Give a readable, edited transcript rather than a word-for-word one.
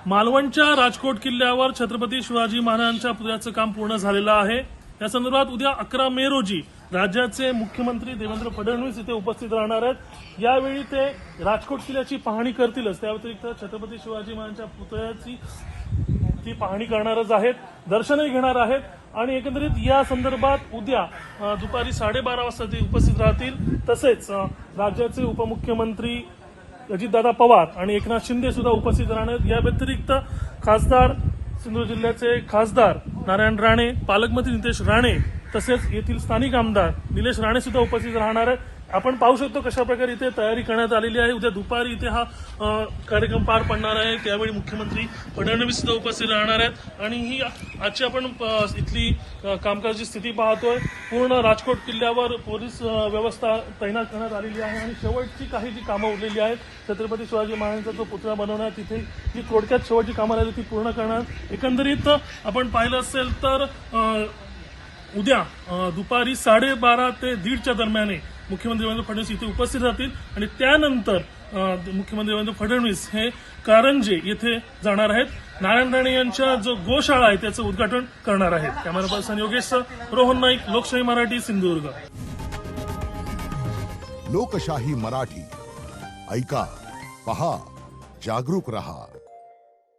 मालवणच्या राजकोट किल्ल्यावर छत्रपती शिवाजी महाराजांच्या पुतळ्याचं काम पूर्ण झालेलं आहे। या संदर्भात उद्या 11 मे रोजी राज्याचे मुख्यमंत्री देवेंद्र फडणवीस इथे उपस्थित राहणार आहेत। यावेळी ते राजकोट किल्ल्याची पाहणी करतीलच, त्या व्यतिरिक्त छत्रपती शिवाजी महाराजांच्या पुतळ्याची ती पाहणी करणारच आहेत, दर्शनही घेणार आहेत आणि एकंदरीत या संदर्भात उद्या दुपारी 12:30 वाजता ते उपस्थित राहतील। तसेच राज्याचे उपमुख्यमंत्री अजितदादा पवार आणि एकनाथ शिंदे सुद्धा उपस्थित राहणार। या व्यतिरिक्त खासदार सिंधुदुर्ग जिल्ह्याचे खासदार नारायण राणे, पालकमंत्री नितेश राणे तसेच येथील स्थानिक आमदार निलेश राणे सुद्धा उपस्थित राहणार आहेत। आपण पाहू शकतो कशा प्रकारे इथे तयारी करण्यात आलेली आहे। उद्या दुपारी इथे हा कार्यक्रम पार पडणार आहे, त्यावेळी मुख्यमंत्री फडणवीस सुद्धा उपस्थित राहणार आहेत आणि ही आजची आपण इथली कामकाजाची स्थिती पाहतोय। पूर्ण राजकोट किल्ल्यावर पोलीस व्यवस्था तैनात करण्यात आलेली आहे आणि शेवटची काही जी कामं उरलेली आहेत, छत्रपती शिवाजी महाराजांचा जो पुतळा बनवण्यात तिथे जी थोडक्यात शेवटची कामं राहिली ती पूर्ण करणार। एकंदरीत आपण पाहिलं असेल तर उद्या दुपारी 12:30 ते 1:30च्या दरम्यान मुख्यमंत्री देवेंद्र फडणवीस इथे उपस्थित राहतील आणि त्यानंतर मुख्यमंत्री देवेंद्र फडणवीस हे कारंजे येथे जाणार आहेत। नारायण राणे यांच्या जो गोशाळा आहे त्याचं उद्घाटन करणार आहेत। कॅमेरा पर्सन योगेश रोहन नाईक, लोकशाही मराठी, सिंधुदुर्ग। लोकशाही मराठी ऐका, पहा, जागरूक रहा।